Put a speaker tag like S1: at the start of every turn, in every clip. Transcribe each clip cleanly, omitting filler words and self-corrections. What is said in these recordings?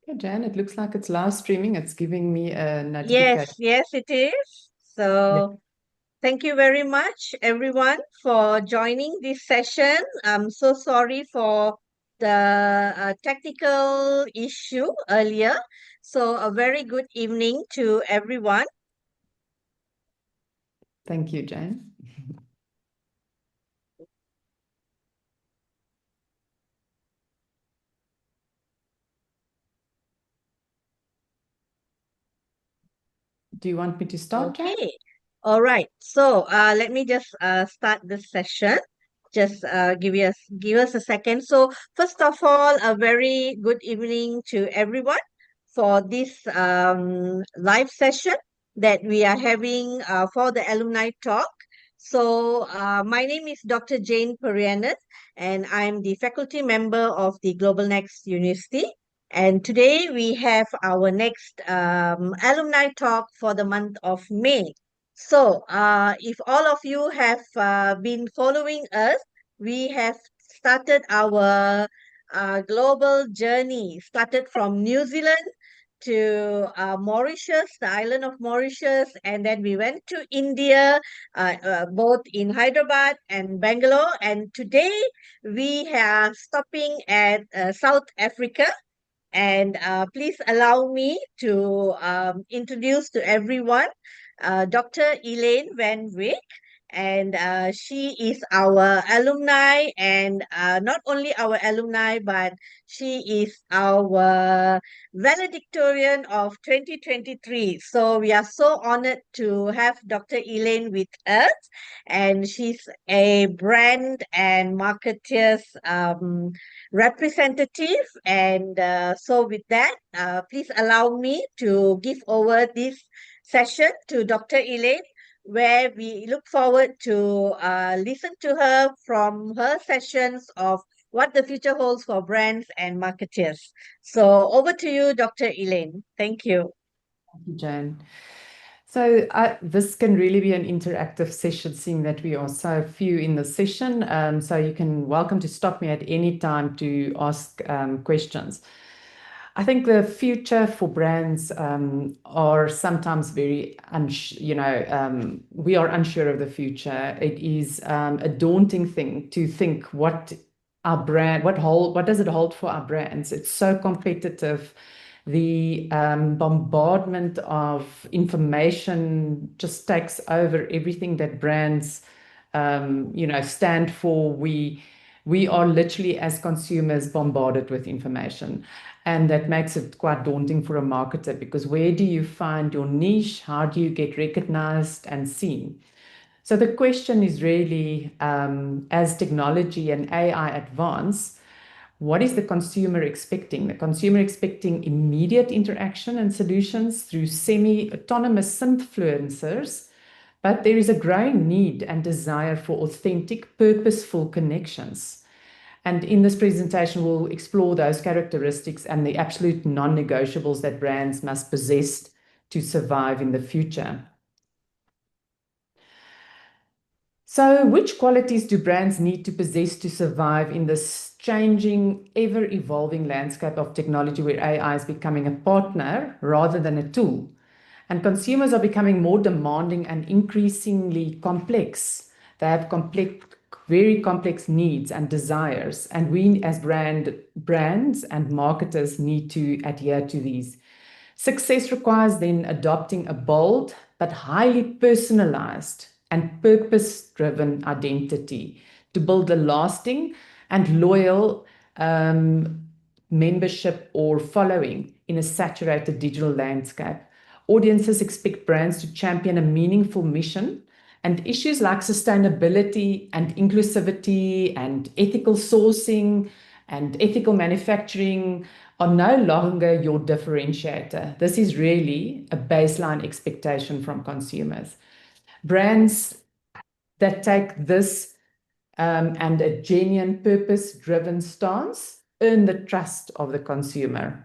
S1: Okay, Jan, it looks like it's live streaming. It's giving me a notification.
S2: Yes, it is. So thank you very much, everyone, for joining this session. I'm so sorry for the technical issue earlier. So a very good evening to everyone.
S1: Thank you, Jan. Do you want me to start, Jan?
S2: Okay. All right. So let me just start this session. Just give us a second. So first of all, a very good evening to everyone for this live session that we are having for the alumni talk. So my name is Dr. Jane Perianen, and I'm the faculty member of the GlobalNxt University. And today we have our next alumni talk for the month of May. So, if all of you have been following us, we have started our global journey, started from New Zealand to Mauritius, the island of Mauritius, and then we went to India, both in Hyderabad and Bangalore. And today we are stopping at South Africa. And please allow me to introduce to everyone Dr. Elaine Van Wyk. And she is our alumni, and not only our alumni, but she is our valedictorian of 2023. So we are so honored to have Dr. Elaine with us, and she's a brand and marketeers representative. And so, with that, please allow me to give over this session to Dr. Elaine, where we look forward to listen to her from her sessions of what the future holds for brands and marketeers. So, over to you, Dr. Elaine. Thank you.
S1: Thank you, Jan. So this can really be an interactive session, seeing that we are so few in the session. So you can welcome to stop me at any time to ask questions. I think the future for brands are sometimes very, we are unsure of the future. It is a daunting thing to think what does it hold for our brands? It's so competitive. The bombardment of information just takes over everything that brands, stand for. We are literally, as consumers, bombarded with information. And that makes it quite daunting for a marketer, because where do you find your niche? How do you get recognized and seen? So the question is really, as technology and AI advance, what is the consumer expecting? The consumer expecting immediate interaction and solutions through semi-autonomous influencers, but there is a growing need and desire for authentic, purposeful connections. And in this presentation, we'll explore those characteristics and the absolute non-negotiables that brands must possess to survive in the future. So, which qualities do brands need to possess to survive in this changing, ever-evolving landscape of technology, where AI is becoming a partner rather than a tool? And consumers are becoming more demanding and increasingly complex. They have very complex needs and desires. And we, as brands and marketers, need to adhere to these. Success requires then adopting a bold but highly personalized and purpose-driven identity to build a lasting and loyal membership or following in a saturated digital landscape. Audiences expect brands to champion a meaningful mission, and issues like sustainability and inclusivity and ethical sourcing and ethical manufacturing are no longer your differentiator. This is really a baseline expectation from consumers. Brands that take this and a genuine purpose-driven stance earn the trust of the consumer.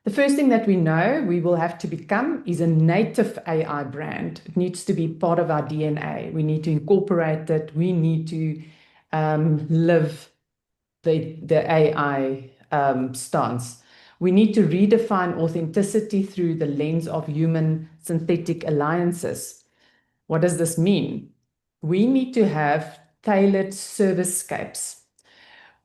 S1: The first thing that we know we will have to become is a native AI brand. It needs to be part of our DNA. We need to incorporate it. We need to live the AI stance. We need to redefine authenticity through the lens of human-synthetic alliances. What does this mean? We need to have tailored servicescapes.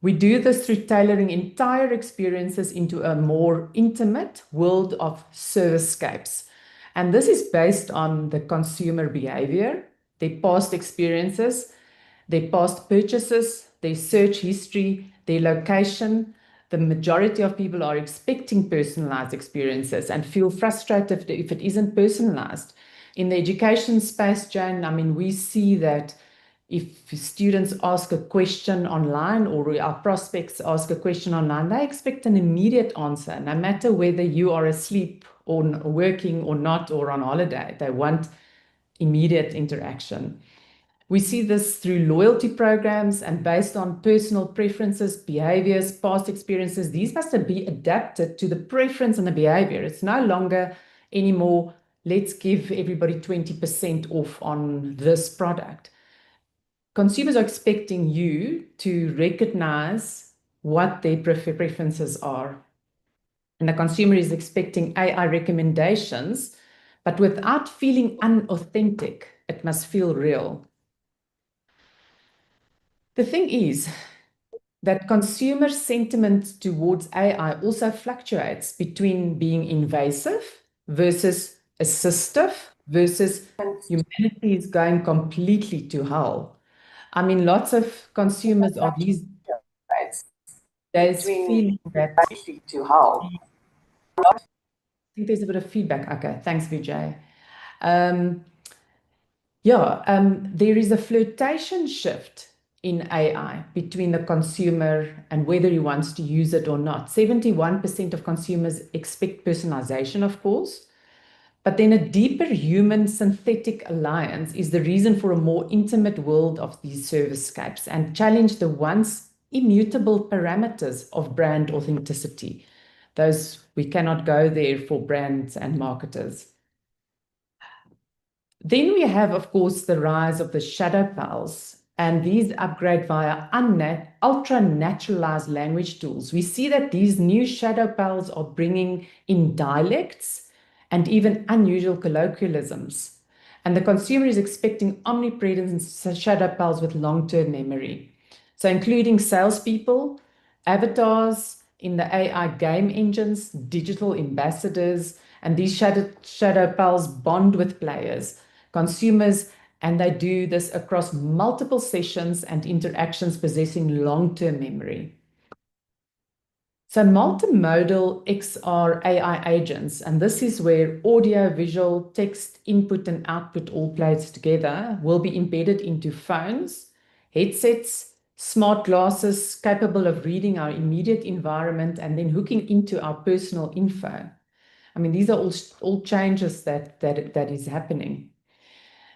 S1: We do this through tailoring entire experiences into a more intimate world of servicescapes. And this is based on the consumer behavior, their past experiences, their past purchases, their search history, their location. The majority of people are expecting personalized experiences and feel frustrated if it isn't personalized. In the education space, Jane, I mean, we see that if students ask a question online or our prospects ask a question online, they expect an immediate answer, no matter whether you are asleep or working or not or on holiday. They want immediate interaction. We see this through loyalty programs and based on personal preferences, behaviors, past experiences. These must be adapted to the preference and the behavior. It's no longer anymore, let's give everybody 20% off on this product. Consumers are expecting you to recognize what their preferences are. And the consumer is expecting AI recommendations, but without feeling unauthentic, it must feel real. The thing is that consumer sentiment towards AI also fluctuates between being invasive versus assistive versus humanity is going completely to hell. I mean, lots of consumers are these days feeling that.
S3: To how?
S1: I think there's a bit of feedback. Okay, thanks, Vijay. There is a flirtation shift in AI between the consumer and whether he wants to use it or not. 71% of consumers expect personalization, of course, but then a deeper human synthetic alliance is the reason for a more intimate world of these servicescapes and challenge the once immutable parameters of brand authenticity. Those we cannot go there for brands and marketers. Then we have, of course, the rise of the shadow pals, and these upgrade via ultra-naturalized language tools. We see that these new shadow pals are bringing in dialects and even unusual colloquialisms. And the consumer is expecting omnipresent shadow pals with long-term memory. So including salespeople, avatars in the AI game engines, digital ambassadors, and these shadow pals bond with players, consumers, and they do this across multiple sessions and interactions possessing long-term memory. So multimodal XR AI agents, and this is where audio, visual, text, input and output all played together, will be embedded into phones, headsets, smart glasses capable of reading our immediate environment and then hooking into our personal info. I mean, these are all changes that is happening.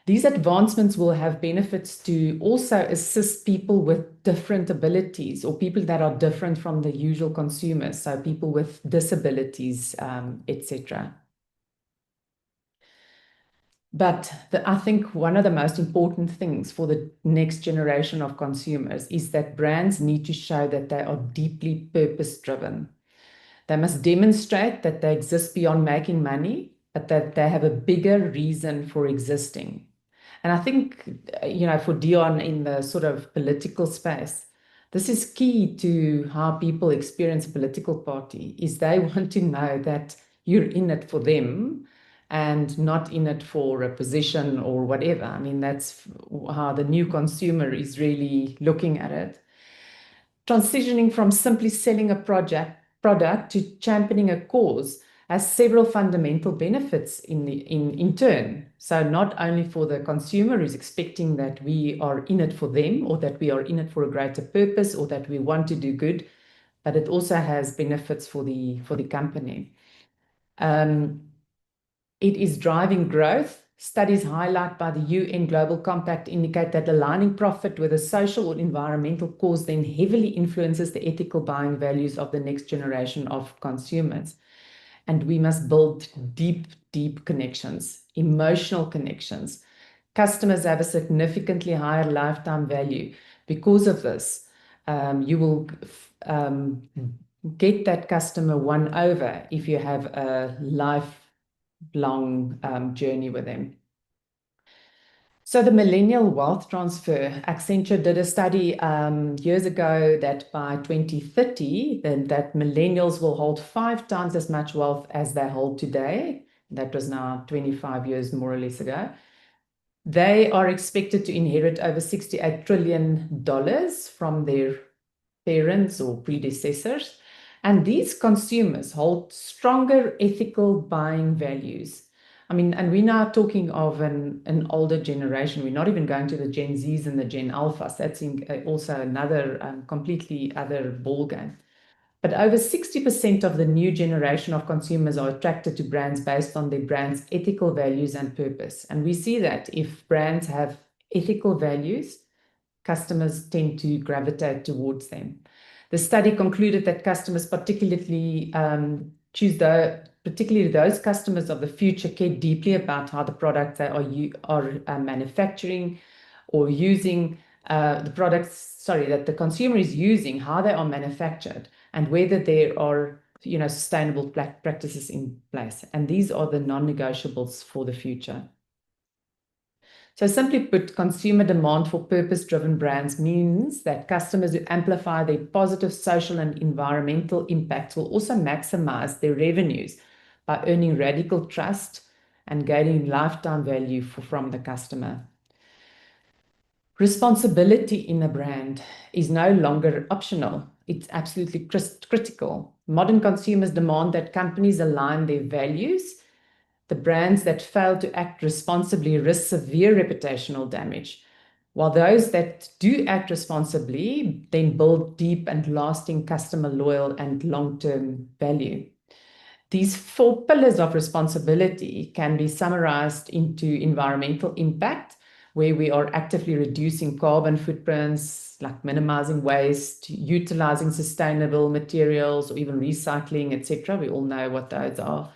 S1: These advancements will have benefits to also assist people with different abilities or people that are different from the usual consumers, so people with disabilities, etc. But I think one of the most important things for the next generation of consumers is that brands need to show that they are deeply purpose-driven. They must demonstrate that they exist beyond making money, but that they have a bigger reason for existing. And I think, for Dion in the sort of political space, this is key to how people experience a political party, is they want to know that you're in it for them and not in it for a position or whatever. I mean, that's how the new consumer is really looking at it. Transitioning from simply selling a product to championing a cause has several fundamental benefits in turn. So not only for the consumer who's expecting that we are in it for them or that we are in it for a greater purpose or that we want to do good, but it also has benefits for the company. It is driving growth. Studies highlight by the UN Global Compact indicate that aligning profit with a social or environmental cause then heavily influences the ethical buying values of the next generation of consumers. And we must build deep, deep connections, emotional connections. Customers have a significantly higher lifetime value. Because of this, you will get that customer won over if you have a lifelong journey with them. So the millennial wealth transfer, Accenture did a study years ago that by 2030, then that millennials will hold 5 times as much wealth as they hold today. That was now 25 years more or less ago. They are expected to inherit over $68 trillion from their parents or predecessors. And these consumers hold stronger ethical buying values. I mean, and we're now talking of an older generation. We're not even going to the Gen Zs and the Gen Alphas. That's also another completely other ballgame. But over 60% of the new generation of consumers are attracted to brands based on their brand's ethical values and purpose. And we see that if brands have ethical values, customers tend to gravitate towards them. The study concluded that customers particularly particularly those customers of the future care deeply about how the products they are manufacturing or using the products, sorry, that the consumer is using, how they are manufactured, and whether there are sustainable practices in place. And these are the non-negotiables for the future. So simply put, consumer demand for purpose-driven brands means that customers who amplify their positive social and environmental impacts will also maximize their revenues by earning radical trust and gaining lifetime value from the customer. Responsibility in a brand is no longer optional. It's absolutely critical. Modern consumers demand that companies align their values. The brands that fail to act responsibly risk severe reputational damage, while those that do act responsibly then build deep and lasting customer loyal and long-term value. These 4 pillars of responsibility can be summarized into environmental impact, where we are actively reducing carbon footprints, like minimizing waste, utilizing sustainable materials, or even recycling, etc. We all know what those are.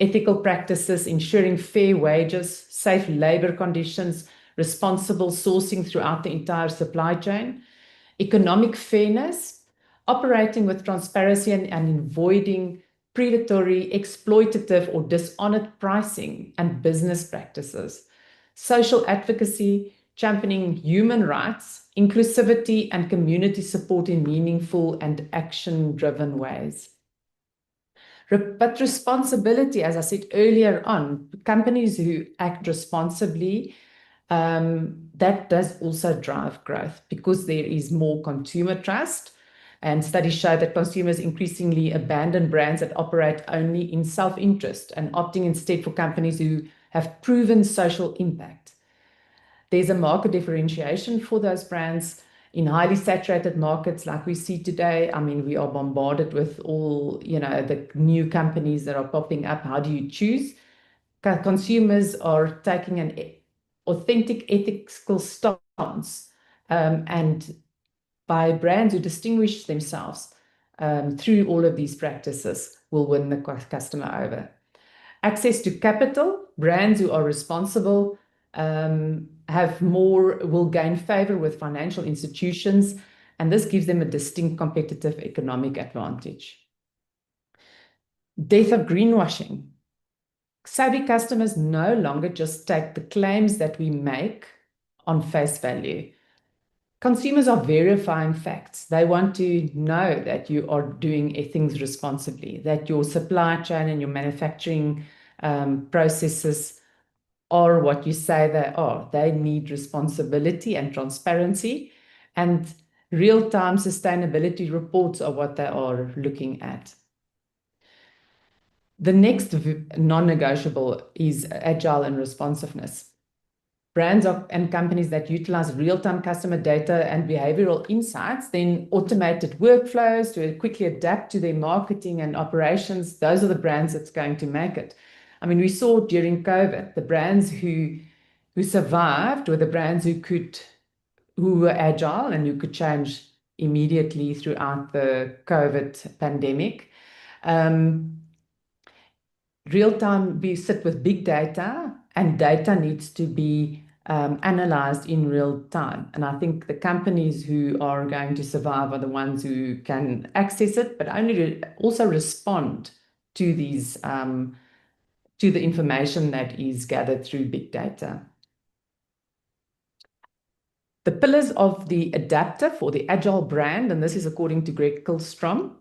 S1: Ethical practices, ensuring fair wages, safe labor conditions, responsible sourcing throughout the entire supply chain. Economic fairness, operating with transparency and avoiding predatory, exploitative, or dishonored pricing and business practices. Social advocacy, championing human rights, inclusivity, and community support in meaningful and action-driven ways. But responsibility, as I said earlier on, companies who act responsibly, that does also drive growth because there is more consumer trust. And studies show that consumers increasingly abandon brands that operate only in self-interest and opting instead for companies who have proven social impact. There's a market differentiation for those brands in highly saturated markets like we see today. I mean, we are bombarded with all, the new companies that are popping up. How do you choose? Consumers are taking an authentic ethical stance, and by brands who distinguish themselves through all of these practices will win the customer over. Access to capital, brands who are responsible will gain favor with financial institutions, and this gives them a distinct competitive economic advantage. Death of greenwashing. Savvy customers no longer just take the claims that we make on face value. Consumers are verifying facts. They want to know that you are doing things responsibly, that your supply chain and your manufacturing processes are what you say they are. They need responsibility and transparency, and real-time sustainability reports are what they are looking at. The next non-negotiable is agile and responsiveness. Brands and companies that utilize real-time customer data and behavioral insights, then automated workflows to quickly adapt to their marketing and operations, those are the brands that's going to make it. I mean, we saw during COVID, the brands who survived were the brands who were agile and who could change immediately throughout the COVID pandemic. Real time, we sit with big data, and data needs to be analyzed in real time. And I think the companies who are going to survive are the ones who can access it, but only also respond to these to the information that is gathered through big data. The pillars of the adaptive or the agile brand, and this is according to Greg Kilstrom,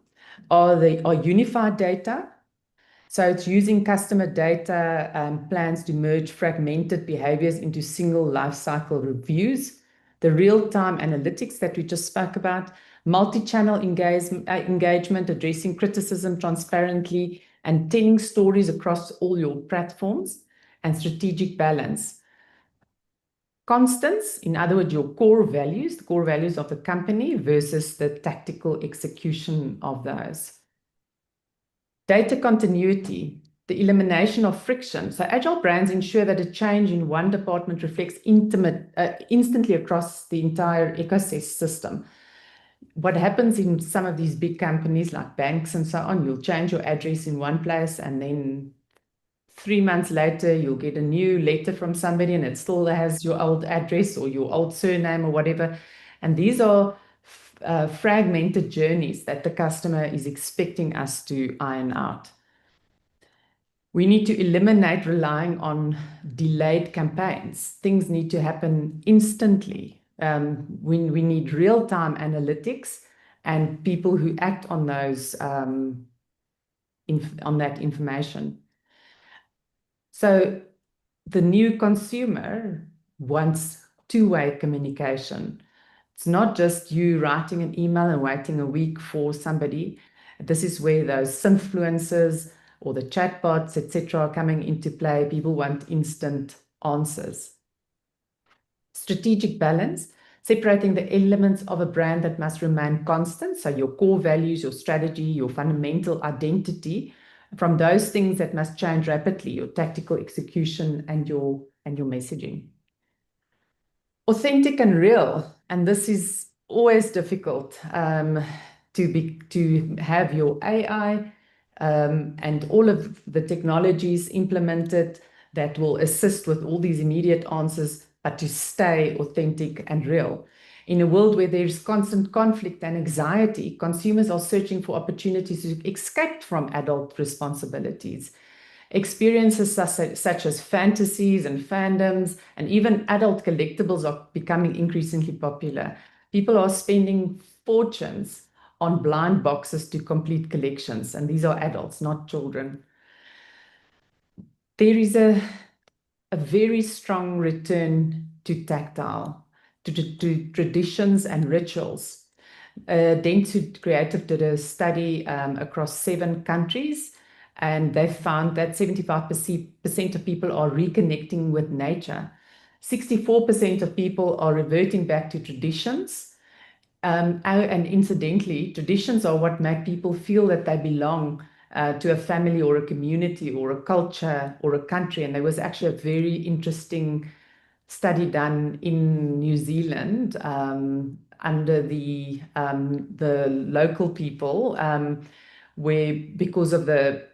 S1: are unified data. So it's using customer data plans to merge fragmented behaviors into single life cycle reviews, the real-time analytics that we just spoke about, multi-channel engagement, addressing criticism transparently, and telling stories across all your platforms, and strategic balance. Constants, in other words, your core values, the core values of the company versus the tactical execution of those. Data continuity, the elimination of friction. So agile brands ensure that a change in one department reflects instantly across the entire ecosystem. What happens in some of these big companies like banks and so on, you'll change your address in one place and then 3 months later, you'll get a new letter from somebody and it still has your old address or your old surname or whatever. And these are fragmented journeys that the customer is expecting us to iron out. We need to eliminate relying on delayed campaigns. Things need to happen instantly. We need real-time analytics and people who act on those on that information. So the new consumer wants two-way communication. It's not just you writing an email and waiting a week for somebody. This is where those influencers or the chatbots, etc., are coming into play. People want instant answers. Strategic balance, separating the elements of a brand that must remain constant. So your core values, your strategy, your fundamental identity, from those things that must change rapidly, your tactical execution and your messaging. Authentic and real, and this is always difficult to have your AI and all of the technologies implemented that will assist with all these immediate answers, but to stay authentic and real. In a world where there's constant conflict and anxiety, consumers are searching for opportunities to escape from adult responsibilities. Experiences such as fantasies and fandoms and even adult collectibles are becoming increasingly popular. People are spending fortunes on blind boxes to complete collections, and these are adults, not children. There is a very strong return to tactile, to traditions and rituals. Dentsu Creative did a study across 7 countries, and they found that 75% of people are reconnecting with nature. 64% of people are reverting back to traditions. And incidentally, traditions are what make people feel that they belong to a family or a community or a culture or a country. And there was actually a very interesting study done in New Zealand under the local people, where because of the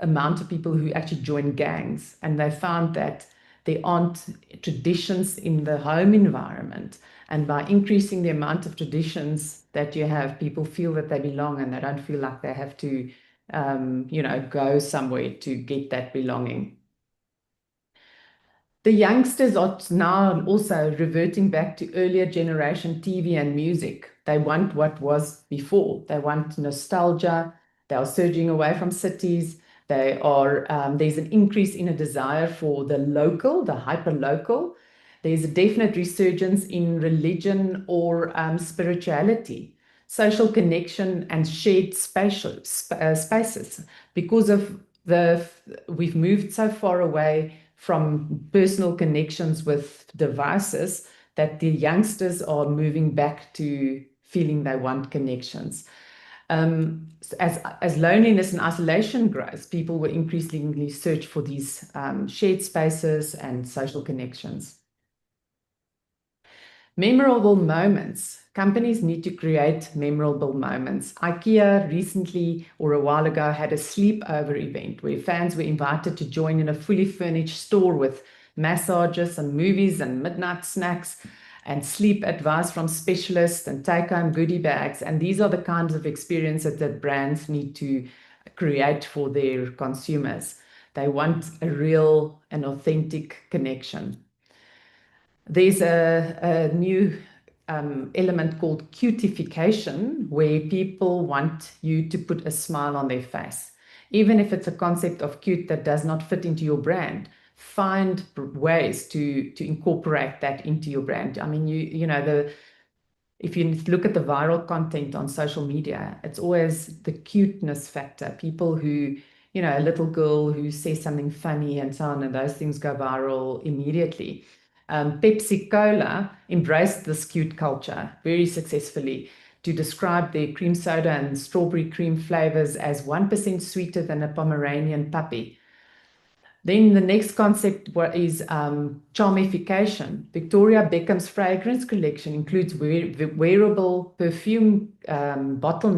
S1: amount of people who actually join gangs, and they found that there aren't traditions in the home environment. And by increasing the amount of traditions that you have, people feel that they belong and they don't feel like they have to, go somewhere to get that belonging. The youngsters are now also reverting back to earlier generation TV and music. They want what was before. They want nostalgia. They are surging away from cities. There's an increase in a desire for the local, the hyper-local. There's a definite resurgence in religion or spirituality, social connection and shared spaces because of we've moved so far away from personal connections with devices that the youngsters are moving back to feeling they want connections. As loneliness and isolation grows, people will increasingly search for these shared spaces and social connections. Memorable moments. Companies need to create memorable moments. IKEA recently, or a while ago, had a sleepover event where fans were invited to join in a fully furnished store with massages and movies and midnight snacks and sleep advice from specialists and take-home goodie bags. And these are the kinds of experiences that brands need to create for their consumers. They want a real and authentic connection. There's a new element called cutification, where people want you to put a smile on their face. Even if it's a concept of cute that does not fit into your brand, find ways to incorporate that into your brand. I mean, you know, if you look at the viral content on social media, it's always the cuteness factor. People who, you know, a little girl who says something funny and so on, and those things go viral immediately. Pepsi Cola embraced this cute culture very successfully to describe their cream soda and strawberry cream flavors as 1% sweeter than a Pomeranian puppy. Then the next concept is charmification. Victoria Beckham's fragrance collection includes wearable perfume bottle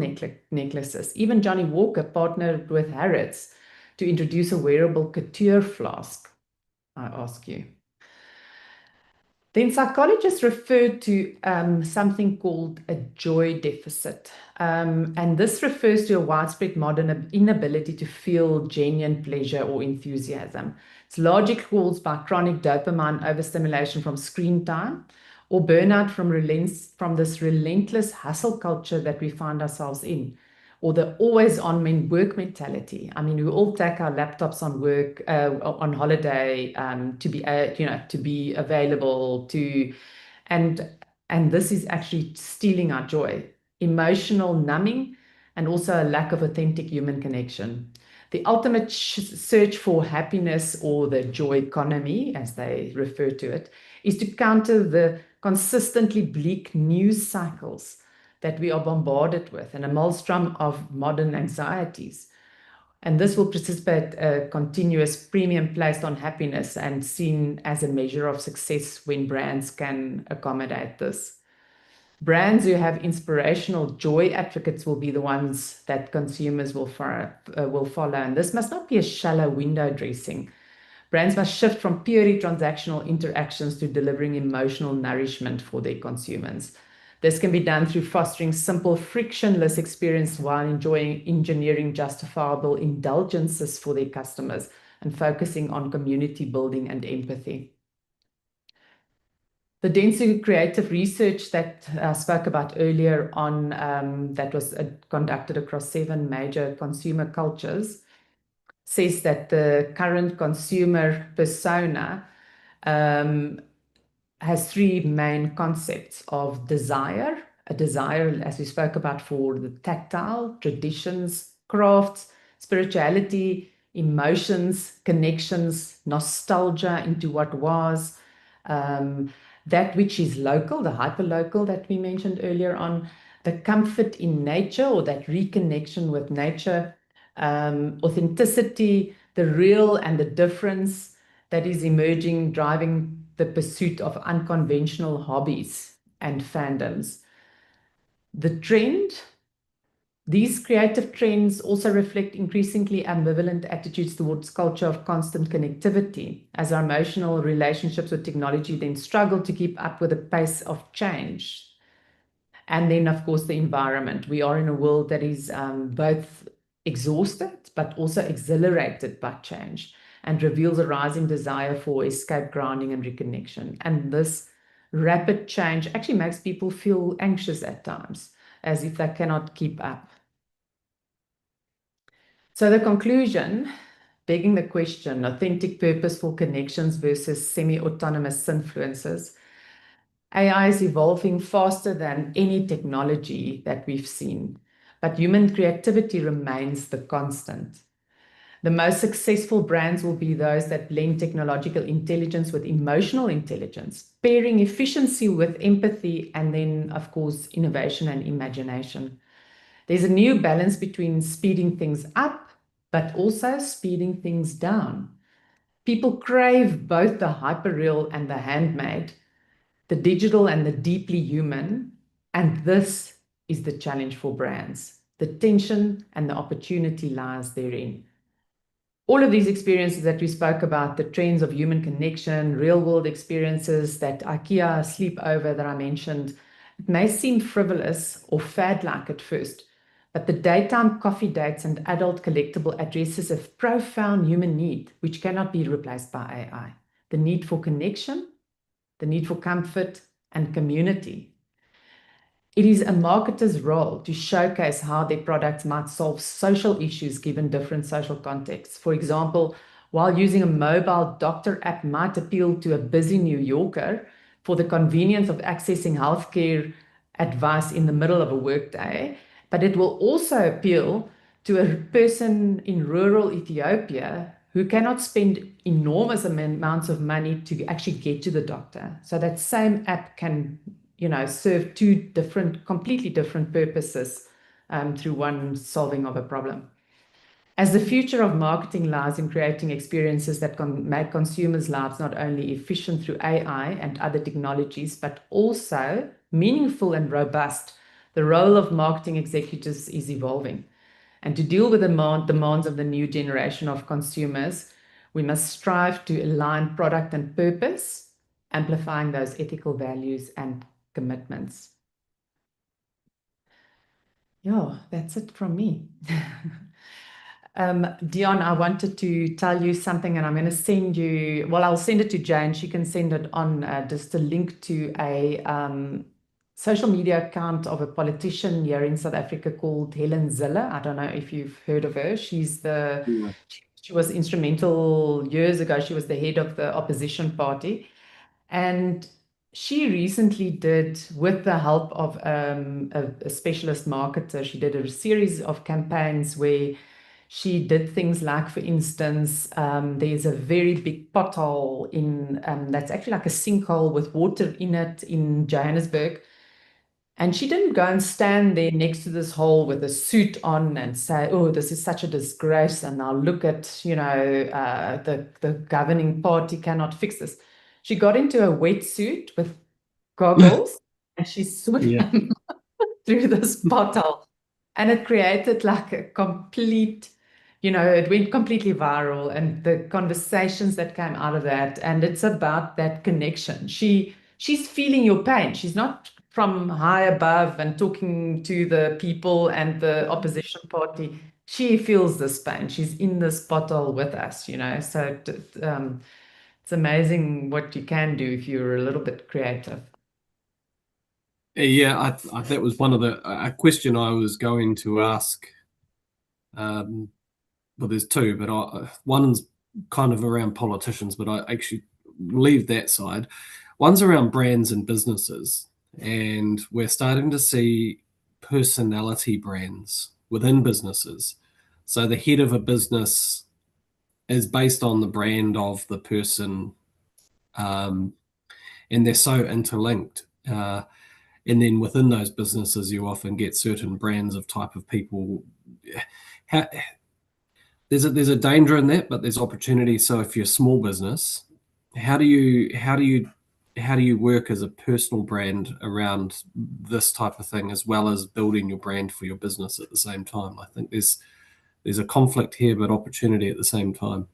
S1: necklaces. Even Johnny Walker partnered with Harrods to introduce a wearable couture flask, I ask you. Then psychologists refer to something called a joy deficit. And this refers to a widespread modern inability to feel genuine pleasure or enthusiasm. It's largely caused by chronic dopamine overstimulation from screen time or burnout from this relentless hustle culture that we find ourselves in, or the always on work mentality. I mean, we all take our laptops on work, on holiday, to be, to be available to, and this is actually stealing our joy, emotional numbing, and also a lack of authentic human connection. The ultimate search for happiness, or the joy economy, as they refer to it, is to counter the consistently bleak news cycles that we are bombarded with, and a maelstrom of modern anxieties. And this will precipitate a continuous premium placed on happiness and seen as a measure of success when brands can accommodate this. Brands who have inspirational joy advocates will be the ones that consumers will follow. And this must not be a shallow window dressing. Brands must shift from purely transactional interactions to delivering emotional nourishment for their consumers. This can be done through fostering simple, frictionless experience while engineering justifiable indulgences for their customers and focusing on community building and empathy. The Dentsu creative research that I spoke about earlier on, that was conducted across 7 major consumer cultures, says that the current consumer persona has 3 main concepts of desire, a desire, as we spoke about, for the tactile, traditions, crafts, spirituality, emotions, connections, nostalgia into what was, that which is local, the hyperlocal that we mentioned earlier on, the comfort in nature, or that reconnection with nature, authenticity, the real and the difference that is emerging, driving the pursuit of unconventional hobbies and fandoms. The trend, these creative trends also reflect increasingly ambivalent attitudes towards culture of constant connectivity, as our emotional relationships with technology then struggle to keep up with the pace of change. And then, of course, the environment. We are in a world that is both exhausted but also exhilarated by change, and reveals a rising desire for escape, grounding, and reconnection. And this rapid change actually makes people feel anxious at times, as if they cannot keep up. So the conclusion, begging the question, authentic, purposeful connections versus semi-autonomous influences. AI is evolving faster than any technology that we've seen, but human creativity remains the constant. The most successful brands will be those that blend technological intelligence with emotional intelligence, pairing efficiency with empathy, and then, of course, innovation and imagination. There's a new balance between speeding things up, but also speeding things down. People crave both the hyperreal and the handmade, the digital and the deeply human, and this is the challenge for brands. The tension and the opportunity lies therein. all of these experiences that we spoke about, the trends of human connection, real world experiences, that IKEA sleepover that I mentioned, it may seem frivolous or fad-like at first, but the daytime coffee dates and adult collectible addresses a profound human need, which cannot be replaced by AI. The need for connection, the need for comfort and community. It is a marketer's role to showcase how their products might solve social issues given different social contexts. For example, while using a mobile doctor app might appeal to a busy New Yorker for the convenience of accessing healthcare advice in the middle of a workday, but it will also appeal to a person in rural Ethiopia who cannot spend enormous amounts of money to actually get to the doctor. So that same app can, serve two different, completely different purposes through one solving of a problem. As the future of marketing lies in creating experiences that can make consumers' lives not only efficient through AI and other technologies, but also meaningful and robust, the role of marketing executives is evolving. And to deal with the demands of the new generation of consumers, we must strive to align product and purpose, amplifying those ethical values and commitments. Yeah, that's it from me. Dion, I wanted to tell you something, and I'm going to send you, well, I'll send it to Jane. She can send it on just a link to a social media account of a politician here in South Africa called Helen Zille. I don't know if you've heard of her.
S3: Yeah.
S1: She was instrumental years ago. She was the head of the opposition party. And she recently did, with the help of a specialist marketer, she did a series of campaigns where she did things like, for instance, there's a very big pothole in that's actually like a sinkhole with water in it in Johannesburg. And she didn't go and stand there next to this hole with a suit on and say, "Oh, this is such a disgrace, and now look at, the governing party cannot fix this." She got into a wetsuit with goggles and she
S3: Yeah.
S1: swam through this bottle. And it created like a complete, it went completely viral, and the conversations that came out of that. And it's about that connection. She's feeling your pain. She's not from high above and talking to the people and the opposition party. She feels this pain. She's in this bottle with us. So it's amazing what you can do if you're a little bit creative.
S3: Yeah, that was one of a question I was going to ask. Um, well, there's two, but one's kind of around politicians, but I actually leave that side. One's around brands and businesses, and we're starting to see personality brands within businesses. So the head of a business is based on the brand of the person, um, and they're so interlinked. And then within those businesses, you often get certain brands of type of people. How, there's a danger in that, but there's opportunity. So if you're a small business, how do you work as a personal brand around this type of thing, as well as building your brand for your business at the same time? I think there's a conflict here, but opportunity at the same time.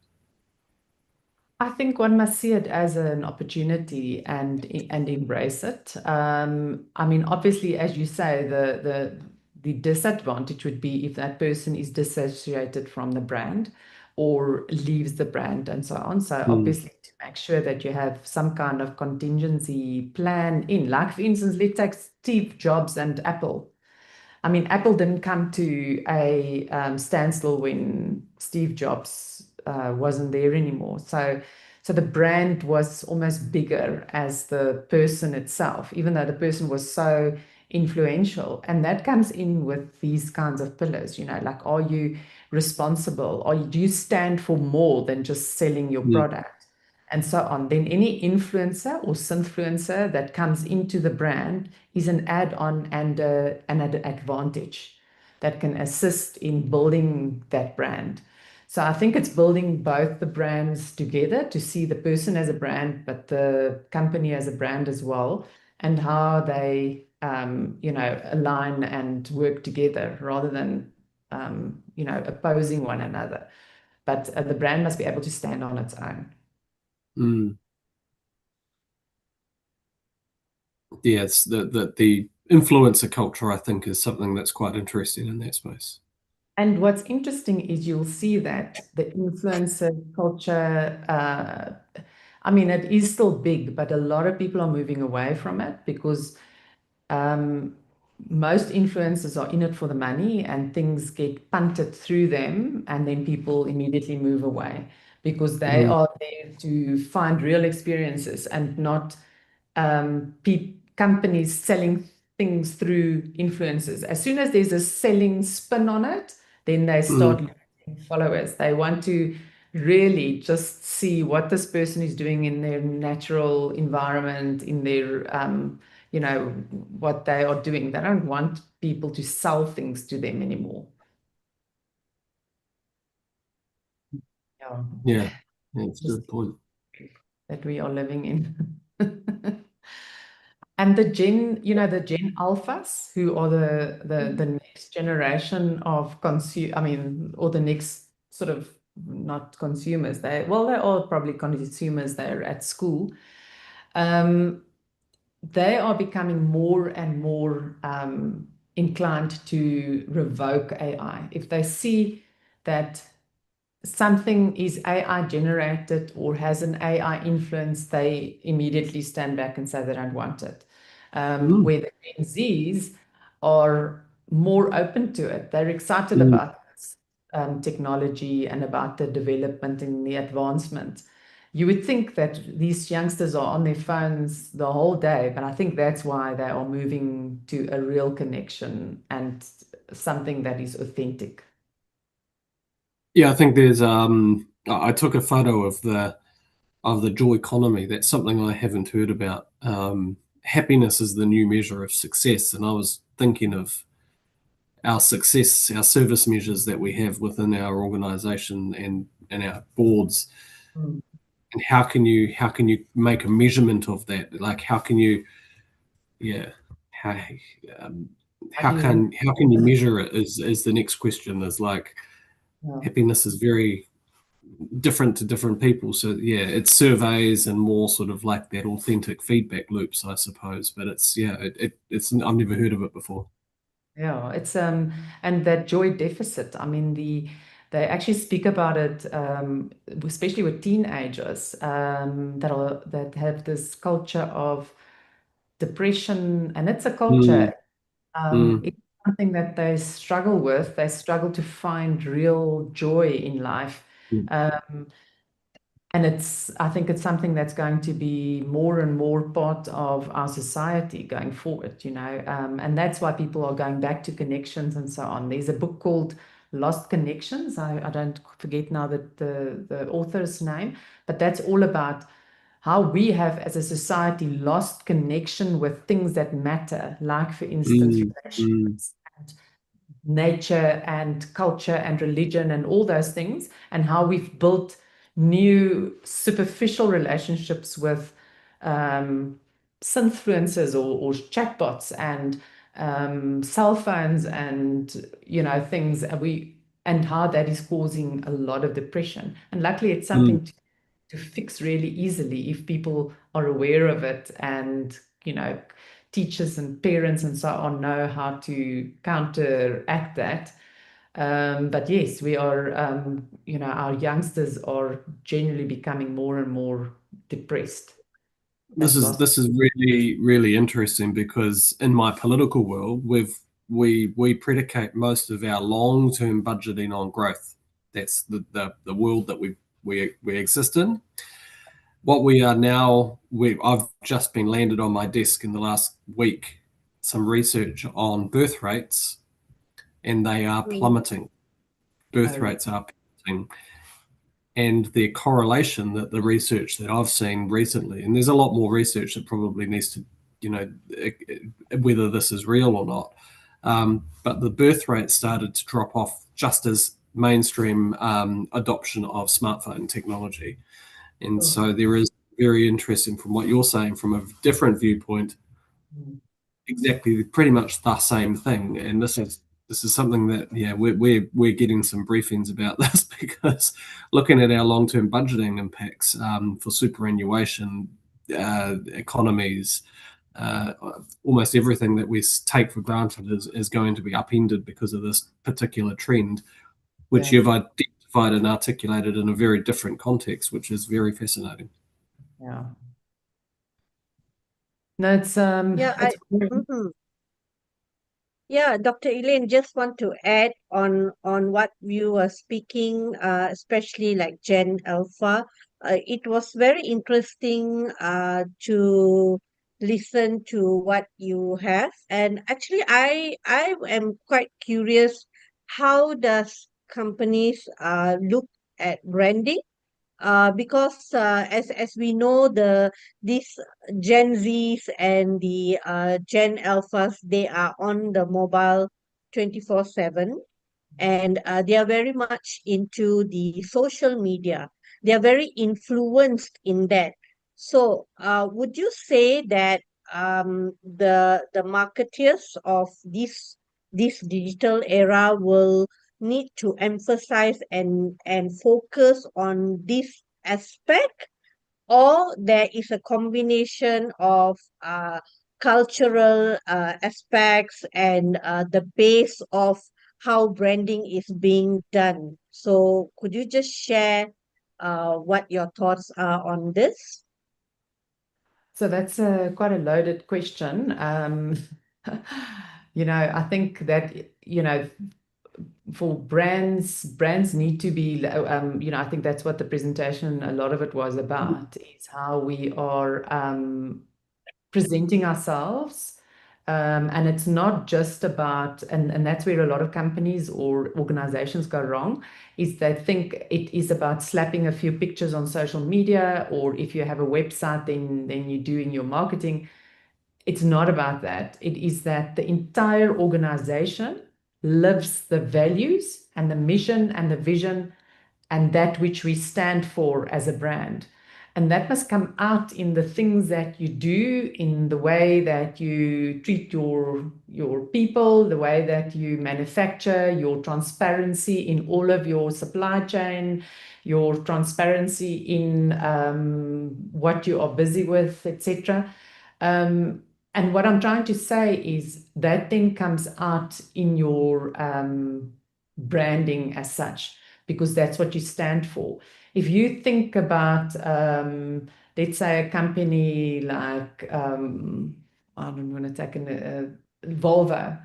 S1: I think one must see it as an opportunity and embrace it. I mean, obviously, as you say, the disadvantage would be if that person is dissociated from the brand or leaves the brand and so on. So
S3: Mm.
S1: obviously, to make sure that you have some kind of contingency plan in, like for instance, let's take Steve Jobs and Apple. I mean, Apple didn't come to a standstill when Steve Jobs wasn't there anymore. So the brand was almost bigger as the person itself, even though the person was so influential. And that comes in with these kinds of pillars, like, are you responsible? Do you stand for more than just selling your
S3: Yeah.
S1: product? And so on. Then any influencer or synfluencer that comes into the brand is an add-on and an advantage that can assist in building that brand. So I think it's building both the brands together to see the person as a brand, but the company as a brand as well, and how they, align and work together rather than, opposing one another. but the brand must be able to stand on its own.
S3: Yes, the influencer culture, I think, is something that's quite interesting in that space.
S1: And what's interesting is you'll see that the influencer culture, I mean, it is still big, but a lot of people are moving away from it because most influencers are in it for the money and things get punted through them, and then people immediately move away because they are there to find real experiences and not companies selling things through influencers. As soon as there's a selling spin on it, then they start losing followers. They want to really just see what this person is doing in their natural environment, in their, what they are doing. They don't want people to sell things to them anymore.
S3: Yeah, that's a good point.
S1: That we are living in. And the Gen Alphas, who are the next generation of or the next sort of, not consumers. They are probably consumers. They're at school. They are becoming more and more inclined to revoke AI. If they see that something is AI generated or has an AI influence, they immediately stand back and say they don't want it. Where the Gen Zs are more open to it. They're excited about this, technology and about the development and the advancement. You would think that these youngsters are on their phones the whole day, but I think that's why they are moving to a real connection and something that is authentic.
S3: Yeah, I think there's I took a photo of the joy economy. That's something I haven't heard about. Happiness is the new measure of success, and I was thinking of our success, our service measures that we have within our organization and our boards. And how can you make a measurement of that? Like how can you how can you measure it is the next question. Is like happiness is very different to different people. So yeah, it's surveys and more sort of like that authentic feedback loops, I suppose. But it's I've never heard of it before.
S1: Yeah, it's and that joy deficit. I mean, they actually speak about it, especially with teenagers, that have this culture of depression, and it's a culture. It's something that they struggle with. They struggle to find real joy in life. And I think it's something that's going to be more and more part of our society going forward, and that's why people are going back to connections and so on. There's a book called Lost Connections. I don't forget now the author's name, but that's all about how we have as a society lost connection with things that matter, like, for instance, relationships and nature and culture and religion and all those things, and how we've built new superficial relationships with synfluencers or chatbots and cell phones and things, and how that is causing a lot of depression. And luckily, it's something to fix really easily if people are aware of it, and teachers and parents and so on know how to counteract that. But yes, we are, our youngsters are generally becoming more and more depressed.
S3: This is really, really interesting because in my political world, we predicate most of our long-term budgeting on growth. That's the world that we exist in. What we are now, I've just been landed on my desk in the last week some research on birth rates, and they are plummeting. Birth rates are plummeting. And the correlation that the research that I've seen recently, and there's a lot more research that probably needs to, whether this is real or not, but the birth rate started to drop off just as mainstream adoption of smartphone technology. And so there is very interesting from what you're saying from a different viewpoint, exactly pretty much the same thing. And this this is something that we're getting some briefings about this because looking at our long-term budgeting impacts for superannuation, economies, almost everything that we take for granted is going to be upended because of this particular trend, which
S1: Yeah.
S3: you've identified and articulated in a very different context, which is very fascinating.
S1: Yeah. No, it's
S2: Mhm. Yeah, Dr. Elaine, just want to add on what you were speaking, especially like Gen Alpha. It was very interesting to listen to what you have. And actually, I am quite curious, how does companies look at branding? Because as we know, these Gen Zs and the Gen Alphas, they are on the mobile 24/7, and they are very much into the social media. They are very influenced in that. So would you say that the marketeers of this digital era will need to emphasize and focus on this aspect, or there is a combination of cultural aspects and the base of how branding is being done? So could you just share what your thoughts are on this?
S1: So that's quite a loaded question. I think that, for brands need to be, I think that's what the presentation, a lot of it was about, is how we are presenting ourselves. And it's not just about, and that's where a lot of companies or organizations go wrong, is they think it is about slapping a few pictures on social media, or if you have a website, then you're doing your marketing. It's not about that. It is that the entire organization lives the values and the mission and the vision and that which we stand for as a brand. And that must come out in the things that you do, in the way that you treat your people, the way that you manufacture, your transparency in all of your supply chain, your transparency in what you are busy with, etc. And what I'm trying to say is that thing comes out in your branding as such, because that's what you stand for. If you think about, let's say, a company like, I don't want to take Volvo.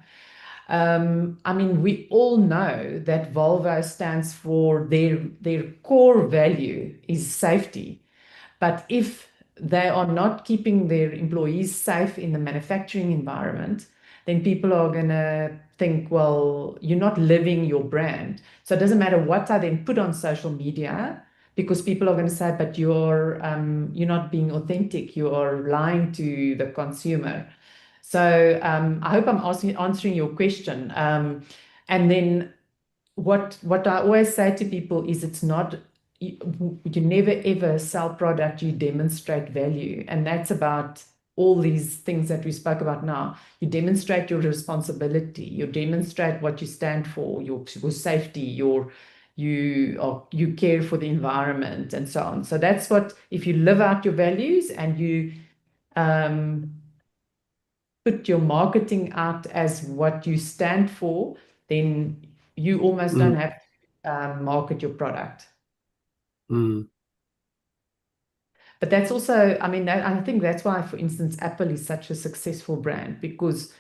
S1: I mean, we all know that Volvo stands for their core value is safety. But if they are not keeping their employees safe in the manufacturing environment, then people are going to think, well, you're not living your brand. So it doesn't matter what I then put on social media, because people are going to say, but you're not being authentic. You are lying to the consumer. So I hope I'm answering your question. And then what I always say to people is, it's not, you never ever sell product, you demonstrate value. And that's about all these things that we spoke about now. You demonstrate your responsibility, you demonstrate what you stand for, your safety, you care for the environment, and so on. So that's what, if you live out your values and you put your marketing out as what you stand for, then you almost don't have to market your product. But that's also, I mean, I think that's why, for instance, Apple is such a successful brand, because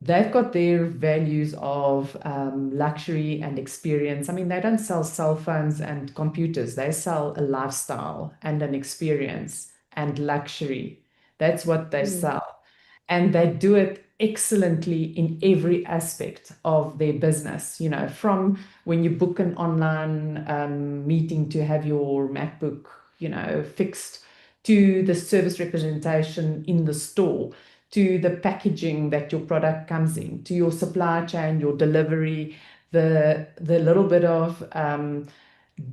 S1: they've got their values of luxury and experience. I mean, they don't sell cell phones and computers. They sell a lifestyle and an experience and luxury. That's what they sell. And they do it excellently in every aspect of their business, from when you book an online meeting to have your MacBook, fixed, to the service representation in the store, to the packaging that your product comes in, to your supply chain, your delivery, the little bit of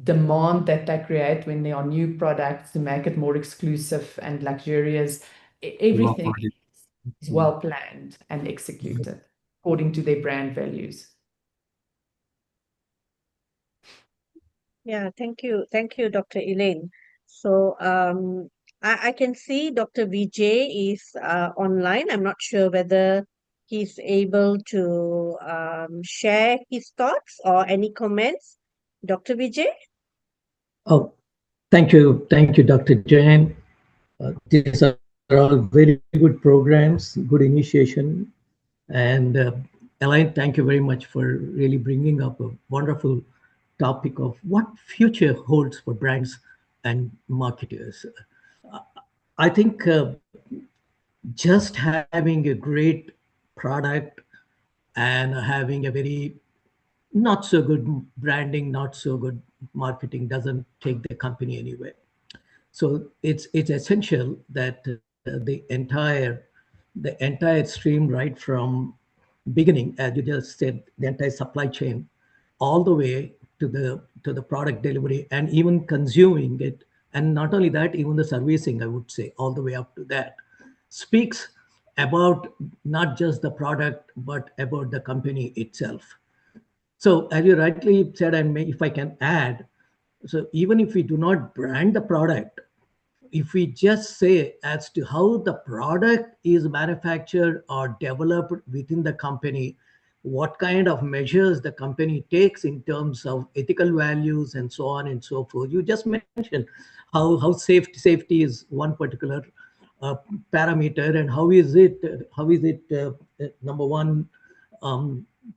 S1: demand that they create when there are new products to make it more exclusive and luxurious. Everything is well planned and executed. according to their brand values.
S2: Yeah, thank you. Thank you, Dr. Elaine. So I can see Dr. Vijay is online. I'm not sure whether he's able to share his thoughts or any comments. Dr. Vijay?
S4: Oh, thank you, Dr. Jain. These are all very good programs, good initiation, and Elaine, thank you very much for really bringing up a wonderful topic of what future holds for brands and marketers. I think just having a great product and having a very not so good branding, not so good marketing doesn't take the company anywhere. So it's essential that the entire stream, right from beginning, as you just said, the entire supply chain, all the way to the product delivery and even consuming it, and not only that, even the servicing, I would say, all the way up to that, speaks about not just the product but about the company itself. So, as you rightly said, and if I can add, so even if we do not brand the product, if we just say as to how the product is manufactured or developed within the company, what kind of measures the company takes in terms of ethical values and so on and so forth. You just mentioned how safety is one particular uh, parameter, and how is it number one,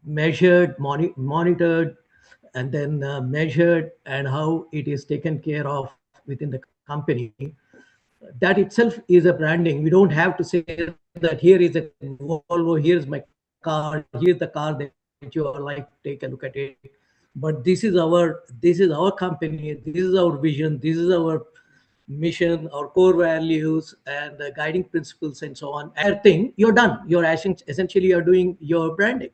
S4: measured, monitored, and then measured, and how it is taken care of within the company. That itself is a branding. We don't have to say that here is a Volvo, here's my car, here's the car that you are like, take a look at it. But this is our company, this is our vision, this is our mission, our core values, and the guiding principles, and so on. And the entire thing, you're done. Essentially you're doing your branding.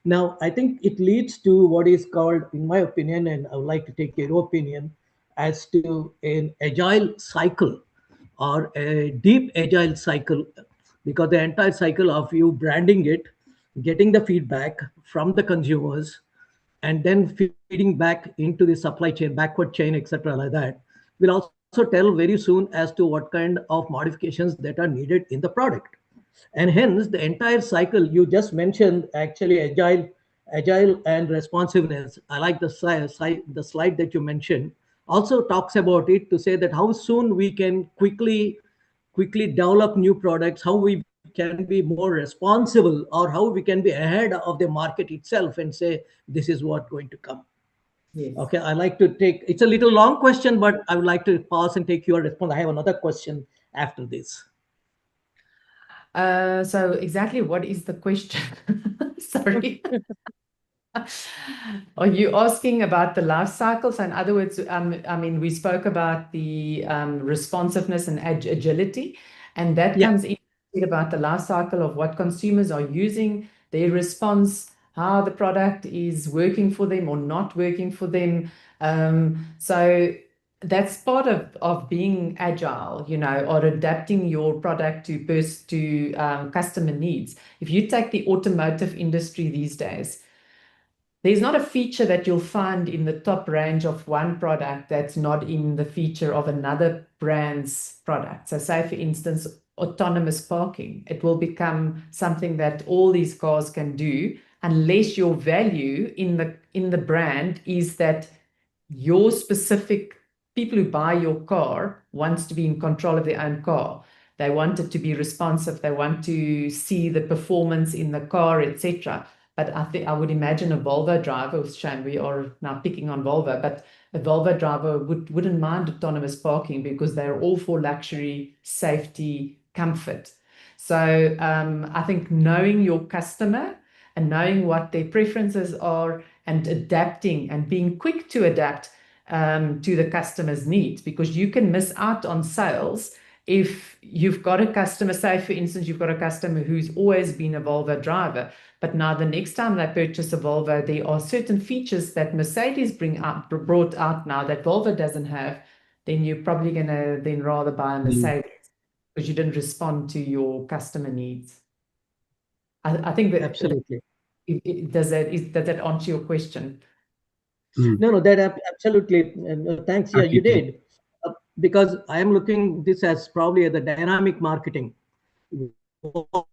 S4: Now, I think it leads to what is called, in my opinion, and I would like to take your opinion, as to an agile cycle or a deep agile cycle, because the entire cycle of you branding it, getting the feedback from the consumers, and then feeding back into the supply chain, backward chain, etc., like that, will also tell very soon as to what kind of modifications that are needed in the product. And hence the entire cycle you just mentioned, actually agile and responsiveness. I like the slide that you mentioned, also talks about it, to say that how soon we can quickly develop new products, how we can be more responsible, or how we can be ahead of the market itself and say this is what going to come.
S1: Yes.
S4: Okay, I like to take, it's a little long question, but I would like to pause and take your response. I have another question after this.
S1: So exactly what is the question? Sorry. Are you asking about the life cycle? So in other words, I mean, we spoke about the responsiveness and agility, and that
S4: Yeah.
S1: comes in about the life cycle of what consumers are using, their response, how the product is working for them or not working for them. So that's part of being agile, you know, or adapting your product to customer needs. If you take the automotive industry these days, there's not a feature that you'll find in the top range of one product that's not in the feature of another brand's product. So say, for instance, autonomous parking. It will become something that all these cars can do unless your value in the brand is that your specific people who buy your car wants to be in control of their own car. They want it to be responsive. They want to see the performance in the car, etc. But I think I would imagine a Volvo driver, with shame we are now picking on Volvo, but a Volvo driver wouldn't mind autonomous parking because they're all for luxury, safety, comfort. So I think knowing your customer and knowing what their preferences are and adapting and being quick to adapt to the customer's needs, because you can miss out on sales if you've got a customer, say for instance, you've got a customer who's always been a Volvo driver, but now the next time they purchase a Volvo, there are certain features that Mercedes brought out now that Volvo doesn't have, then you're probably going to then rather buy a Mercedes because you didn't respond to your customer needs. I think that
S4: Absolutely.
S1: does that answer your question?
S4: No, that absolutely. Thanks. Yeah,
S3: Okay,
S4: you did. Because I am looking this as probably the dynamic marketing. What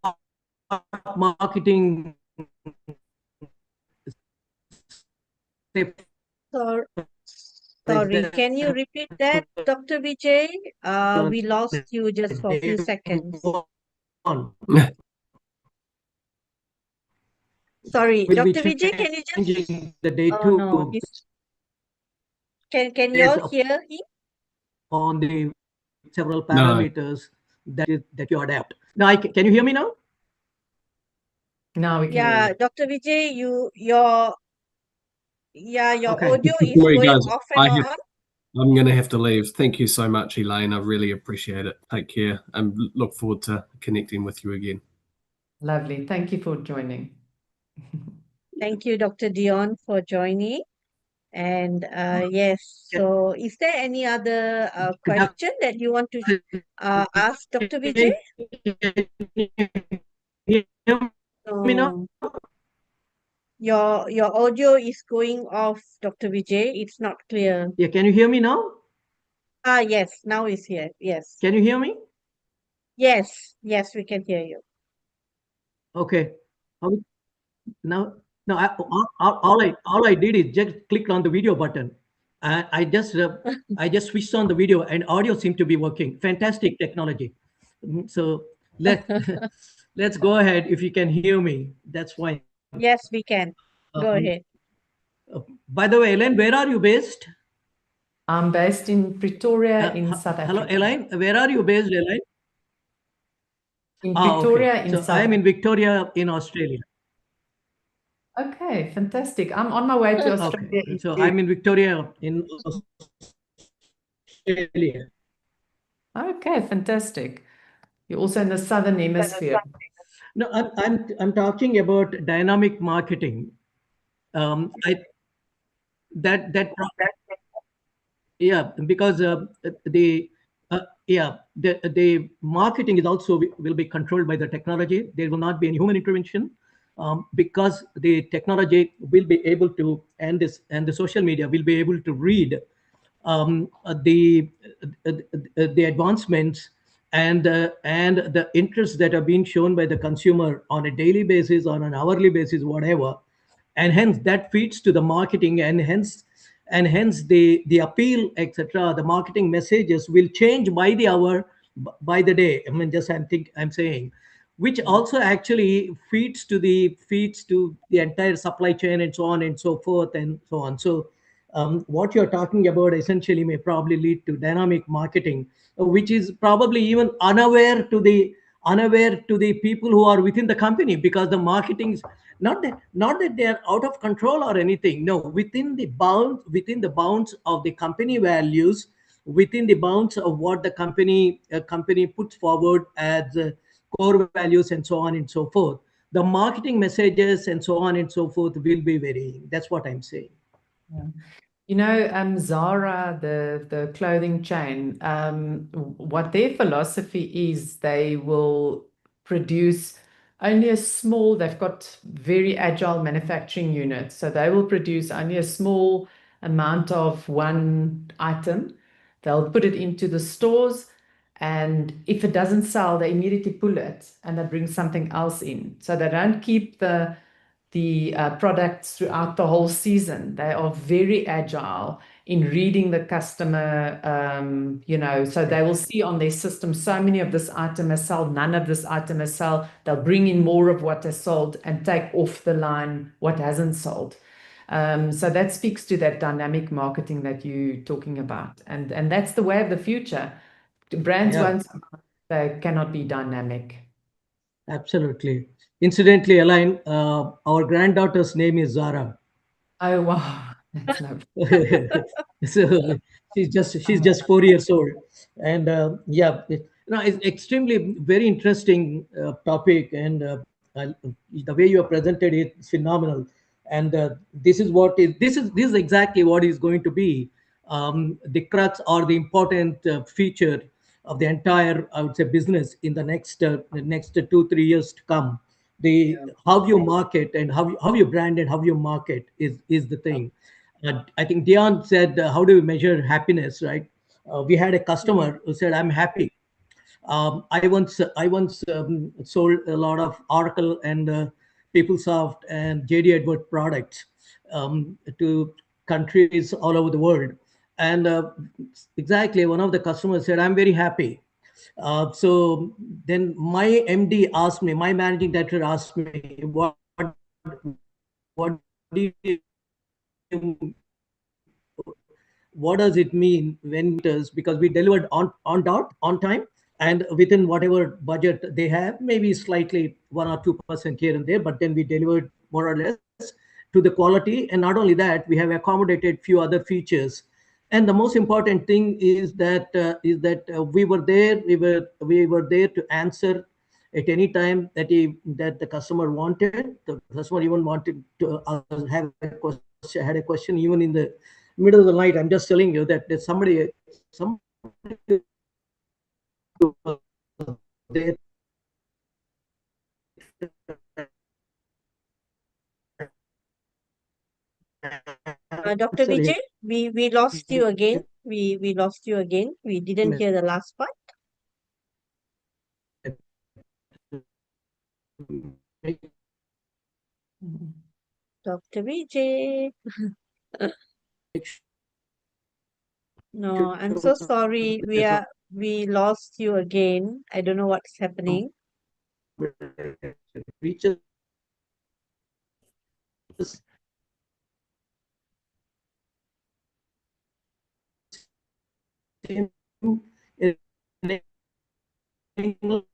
S4: marketing, say,
S2: So,
S4: for
S2: sorry, can you repeat that, Dr. Vijay?
S4: example,
S2: We lost you just for a few
S4: day
S2: seconds.
S4: one
S2: Sorry,
S4: will be
S2: Dr. Vijay, can you just...
S4: changing the day
S2: Oh no,
S4: two
S2: can you
S4: based
S2: all hear him?
S4: on the several
S3: No,
S4: parameters that you adapt. Now, can you hear me now?
S1: Now we can hear
S2: Yeah,
S1: you.
S2: Dr. Vijay, your
S4: Okay.
S2: audio is
S3: before he
S2: going
S3: goes,
S2: off and on.
S3: I'm going to have to leave. Thank you so much, Elaine. I really appreciate it. Take care and look forward to connecting with you again.
S1: Lovely. Thank you for joining.
S2: Thank you, Dr. Dion, for joining. And yes, so is there any other question that you want to ask Dr. Vijay?
S4: Can you hear me now?
S2: No, your audio is going off, Dr. Vijay. It's not clear.
S4: Yeah, can you hear me now?
S2: Yes, now it's here. Yes.
S4: Can you hear me?
S2: Yes, we can hear you.
S4: Okay. How- Now, no, all I did is just click on the video button. I just switched on the video and audio seemed to be working. Fantastic technology. So let's go ahead. If you can hear me, that's fine.
S2: Yes, we can. Go
S4: Um,
S2: ahead.
S4: by the way, Elaine, where are you based?
S1: I'm based in Pretoria in South
S4: Hello,
S1: Africa.
S4: Elaine. Where are you based, Elaine?
S1: In
S4: Okay.
S1: Pretoria in
S4: So
S1: South
S4: I am in
S1: Africa.
S4: Victoria in Australia.
S1: Okay, fantastic. I'm on my way to Australia
S4: Okay.
S1: in
S4: So
S1: June.
S4: I'm in Victoria in Australia.
S1: Okay, fantastic. You're also in the Southern Hemisphere.
S4: No, I'm talking about dynamic marketing. I that yeah, because the the marketing is also will be controlled by the technology. There will not be any human intervention, because the technology will be able to, and the social media will be able to read the advancements and the interests that are being shown by the consumer on a daily basis, on an hourly basis, whatever, and hence that feeds to the marketing, and hence the appeal, etc. The marketing messages will change by the hour, by the day. I mean, just I'm saying, which also actually feeds to the entire supply chain and so on and so forth and so on. So what you're talking about essentially may probably lead to dynamic marketing, which is probably even unaware to the people who are within the company, because the marketing is not that they are out of control or anything. No, within the bounds of the company values, within the bounds of what the company puts forward as core values and so on and so forth, the marketing messages and so on and so forth will be varying. That's what I'm saying.
S1: Yeah. You know, Zara, the clothing chain, what their philosophy is, they will produce only a small, they've got very agile manufacturing units. So they will produce only a small amount of one item. They'll put it into the stores, and if it doesn't sell, they immediately pull it and they bring something else in. So they don't keep the products throughout the whole season. They are very agile in reading the customer, so they will see on their system, so many of this item has sold, none of this item has sold. They'll bring in more of what has sold and take off the line what hasn't sold. So that speaks to that dynamic marketing that you're talking about. And that's the way of the future. Brands
S4: Yeah.
S1: won't, they cannot be dynamic.
S4: Absolutely. Incidentally, Elaine, our granddaughter's name is Zara.
S1: Oh, wow. That's no.
S4: So she's just 4 years old, and yeah, it's extremely very interesting topic, and the way you have presented it is phenomenal. And this is exactly what is going to be the crux or the important feature of the entire, I would say, business in the next 2-3 years to come. the how you market and how you brand and how you market is the thing. I think Dion said, how do you measure happiness, right? We had a
S2: Mm.
S4: customer who said, I'm happy. I once sold a lot of Oracle and PeopleSoft and JD Edward products to countries all over the world. And exactly, one of the customers said, "I'm very happy." So then my MD asked me, my managing director asked me, what do you what does it mean when it is, because we delivered on dot on time and within whatever budget they have, maybe slightly 1 or 2% here and there, but then we delivered more or less to the quality. And not only that, we have accommodated few other features. And the most important thing is that we were there, we were there to answer at any time that the customer wanted. The customer even wanted to have a question, had a question even in the middle of the night. I'm just telling you that there's somebody there
S2: Dr.
S4: answer
S2: Vijay,
S4: his
S2: we lost you again. We lost you again. We didn't hear the last part. Dr. Vijay. No, I'm so sorry. We lost you again. I don't know what's happening.
S4: reaches him in England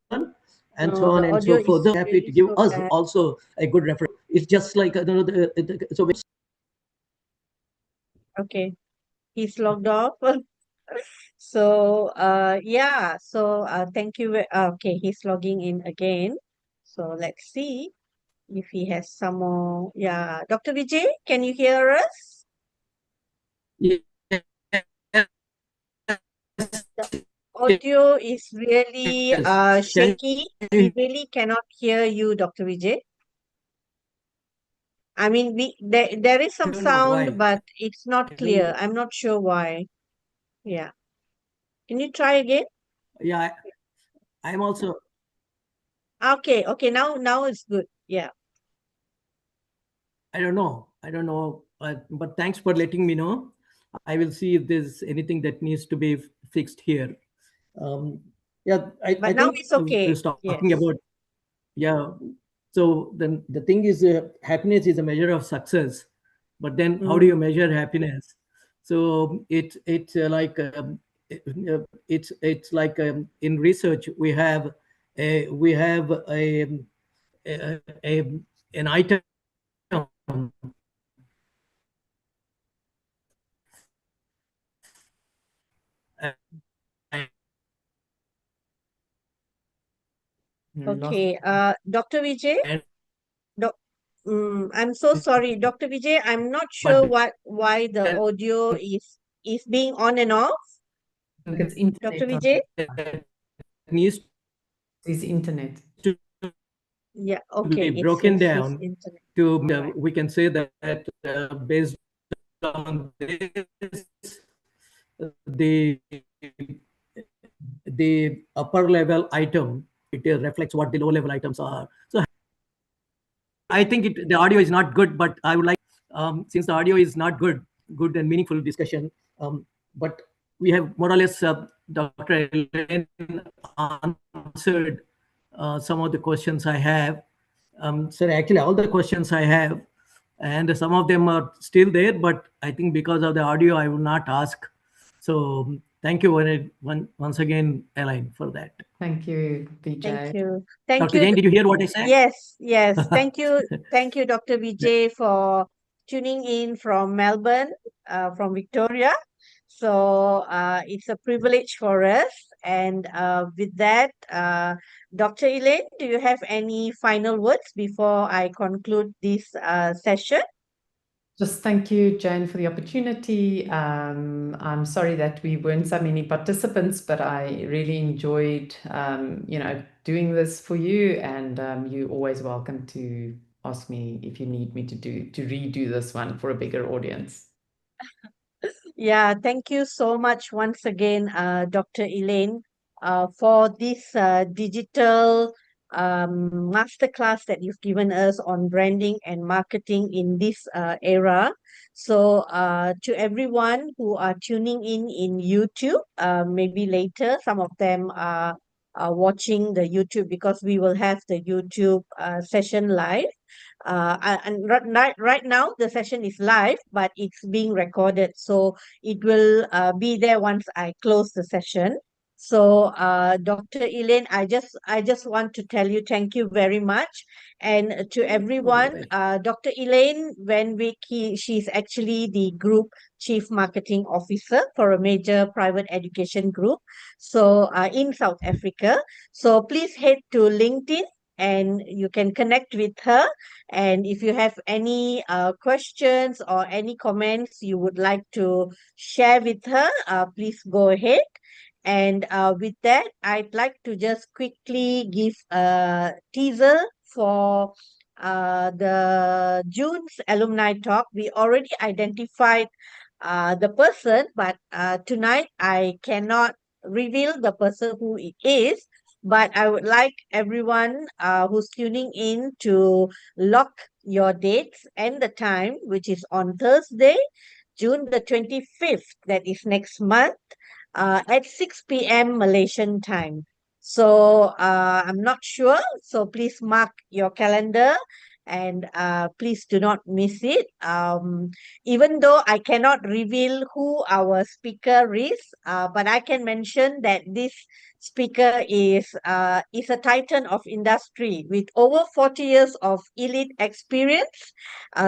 S4: and so
S2: No,
S4: on
S2: the
S4: and
S2: audio
S4: so forth.
S2: is
S4: They're happy to
S2: really
S4: give
S2: so
S4: us
S2: bad.
S4: also a good reference. It's just like so
S2: Okay, he's logged off. So, yeah. So, thank you. Okay, he's logging in again. So let's see if he has some more. Yeah, Dr. Vijay, can you hear us?
S4: yes,
S2: The audio is really
S4: yes. Can
S2: shaky. We
S4: you
S2: really cannot hear you, Dr. Vijay. I mean, there is
S4: I
S2: some
S4: don't know
S2: sound,
S4: why.
S2: but it's not
S4: I don't
S2: clear.
S4: know.
S2: I'm not sure why. Yeah. Can you try again?
S4: Yeah, I'm also.
S2: Okay, okay. Now it's good. Yeah.
S4: I don't know. I don't know. But thanks for letting me know. I will see if there's anything that needs to be fixed here. Um, yeah, I
S2: But now
S4: think
S2: it's
S4: we
S2: okay.
S4: was talking
S2: Yes.
S4: about, yeah. So then the thing is, happiness is a measure of success. But then, how do
S2: Mm.
S4: you measure happiness? So it's it's like in research we have a an item.
S1: We lost.
S2: Okay. Dr. Vijay,
S4: And
S2: doc, I'm so sorry, Dr. Vijay. I'm not sure
S4: but
S2: why the
S4: there
S2: audio is being on and off.
S1: I think it's
S2: Dr.
S1: internet on
S2: Vijay.
S4: needs
S1: his internet.
S4: to
S2: Yeah.
S4: be
S2: Okay.
S4: broken
S2: His
S4: down
S2: internet.
S4: to
S2: Right.
S4: we can say that based on this, the the upper level item, it reflects what the low level items are. So I think the audio is not good, but I would like, since the audio is not good and meaningful discussion, but we have more or less, Dr. Elaine answered some of the questions I have. So actually, all the questions I have, and some of them are still there, but I think because of the audio, I will not ask. So thank you once again, Elaine, for that.
S1: Thank you,
S2: Thank
S1: BJ.
S2: you. Thank
S4: Dr.
S2: you.
S4: Jain, did you hear what I said?
S2: Yes, yes. Thank you, Dr. Vijay, for tuning in from Melbourne, from Victoria. So it's a privilege for us. And with that, Dr. Elaine, do you have any final words before I conclude this session?
S1: Just thank you, Jane, for the opportunity. I'm sorry that we weren't so many participants, but I really enjoyed, doing this for you. And you're always welcome to ask me if you need me to redo this one for a bigger audience.
S2: Yeah, thank you so much once again, Dr. Elaine, for this digital masterclass that you've given us on branding and marketing in this era. So, to everyone who are tuning in YouTube, maybe later, some of them are watching the YouTube because we will have the YouTube session live. And right now the session is live, but it's being recorded, so it will be there once I close the session. So, Dr. Elaine, I just want to tell you thank you very much, and to everyone,
S4: Right.
S2: Dr. Elaine Van Wyk, she's actually the Group Chief Marketing Officer for a major private education group, so in South Africa. So please head to LinkedIn and you can connect with her. And if you have any questions or any comments you would like to share with her, please go ahead. And with that, I'd like to just quickly give a teaser for the June's alumni talk. We already identified the person, but tonight I cannot reveal the person who it is. But I would like everyone who's tuning in to lock your dates and the time, which is on Thursday, June the 25th, that is next month, at 6 p.m. Malaysian time. So I'm not sure. So please mark your calendar and please do not miss it. Even though I cannot reveal who our speaker is, but I can mention that this speaker is a titan of industry with over 40 years of elite experience,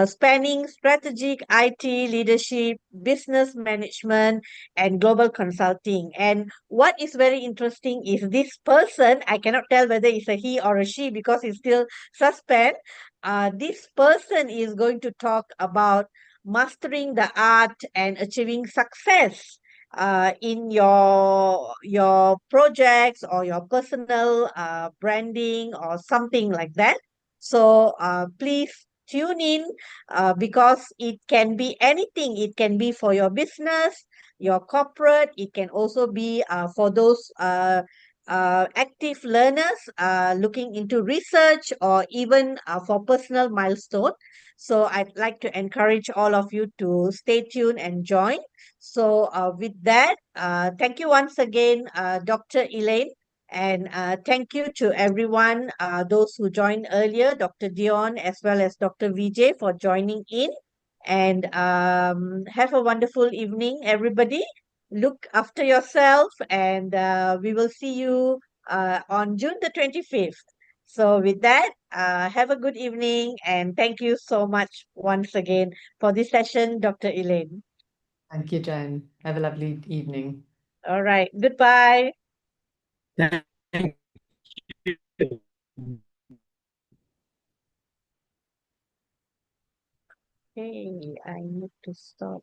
S2: spanning strategic IT leadership, business management, and global consulting. And what is very interesting is this person, I cannot tell whether it's a he or a she because it's still suspend. This person is going to talk about mastering the art and achieving success in your projects or your personal branding or something like that. So please tune in because it can be anything. It can be for your business, your corporate. It can also be for those active learners looking into research or even for personal milestone. So I'd like to encourage all of you to stay tuned and join. So with that, thank you once again, Dr. Elaine. And thank you to everyone, those who joined earlier, Dr. Dion as well as Dr. Vijay for joining in. And have a wonderful evening, everybody. Look after yourself, and we will see you on June the 25th. So, with that, have a good evening, and thank you so much once again for this session, Dr. Elaine.
S1: Thank you, Jane. Have a lovely evening.
S2: All right, goodbye.
S4: Thank you.
S2: Hey, I need to stop.